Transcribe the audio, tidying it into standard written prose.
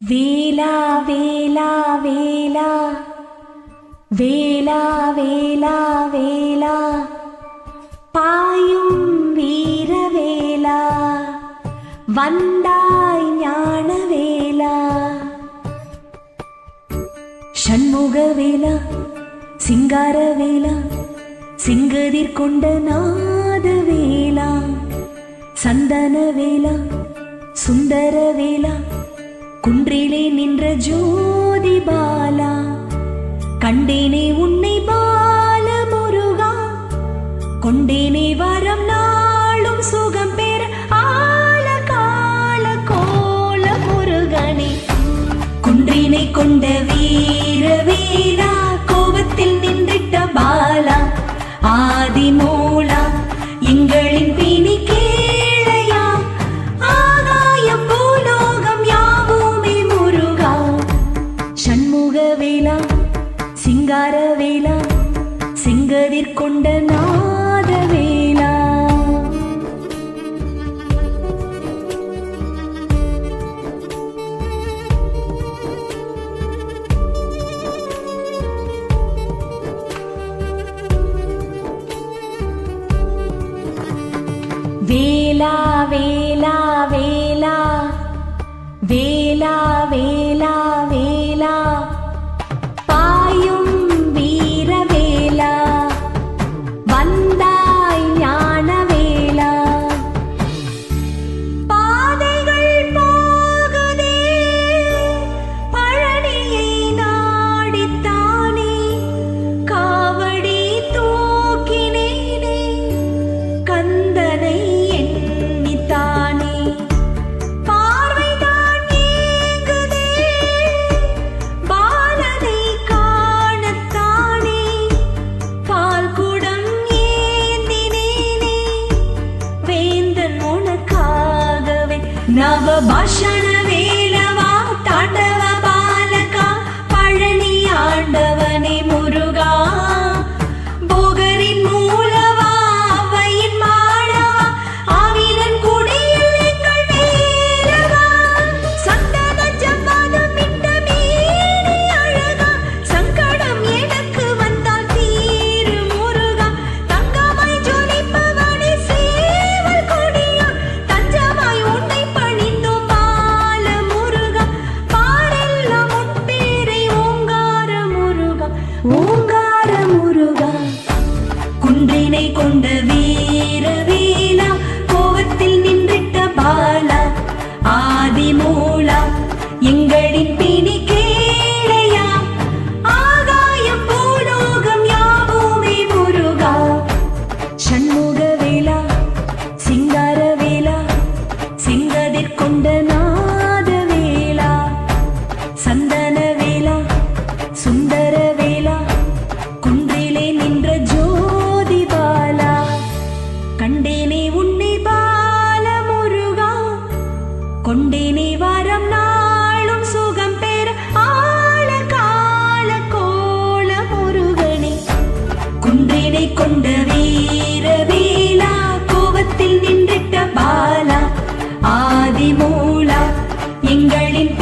வேலா வேலா வேலா வேலா வேலா வேலா பாயும் வீரவேலா வந்தாய் ஞானவேலா ஷண்முகவேலா சிங்காரவேலா சிங்கதிர் கொண்ட நாதவேலா சந்தனவேலா சுந்தரவேலா குன்றிலே நின்ற ஜோதி பாலா கண்டேனே உன்னை பால முருகா கொண்டேனே வரம் நாளும் சுகம் பெற ஆல கால கோல முருகனே குன்றினை கொண்ட வீரவேலா கோபத்தில் நின்றிட்ட பாலா ஆதிமூலா எங்களின் பிணி கேளையா ஆகாயம் பூலோகம் யாவுமே முருகா ஷண்முகவேலா சிங்காரவேலா செங்கதிர் கொண்ட நாதவேலா வேலா வேலா வேலா வேலா வேலா வேலா பாயும் வீரவேலா வந்தாய் ஞானவேலா பாதைகள் போகுதே பழனியை நாடித்தானே காவடி தூக்கினேனே கந்தனை எண்ணித்தானே பார்வைதான் ஏங்குதே பாலனை காணத்தானே பால் குடம் ஏந்தினேனே வேந்தன் உனக்காகவே நவ பாஷண வேலவா தாண்டவ பாலகா பழனி ஆண்டவனே முருகா போகரின் மூலவா அவையின் மாடவா ஆவினன் குடியில் எங்கள் வேலவா சந்தன ஜவ்வாதம் இட்ட மேனி அழகா சங்கடம் எனக்கு வந்தால் தீரு முருகா தங்கமாய் ஜொலிப்பவனே சேவல் கொடியா தஞ்சமாய் உன்னை பணிந்தோம் பால முருகா பாரெல்லாம் உன் பேரை ஓங்கார முருகா ஓங்கார முருகா குன்றினை கொண்ட வீரவேலா கோவத்தில் நின்றிட்ட பாலா ஆதிமூலா எங்களின் பிணி கேளையா ஆகாயம் பூலோகம் யாவுமே முருகா ஷண்முகவேலா சிங்காரவேலா சிங்கதிர் கொண்ட நாதவேலா சந்தனவேலா சுந்தரவேலா குன்றிலே நின்ற ஜோதி பாலா கண்டேனே உன்னை பால முருகா கொண்டேனே வரம் நாளும் சுகம் பெற ஆல கால கோல முருகனே குன்றினை கொண்ட வீரவேலா கோபத்தில் நின்றிட்ட பாலா ஆதிமூலா எங்களின்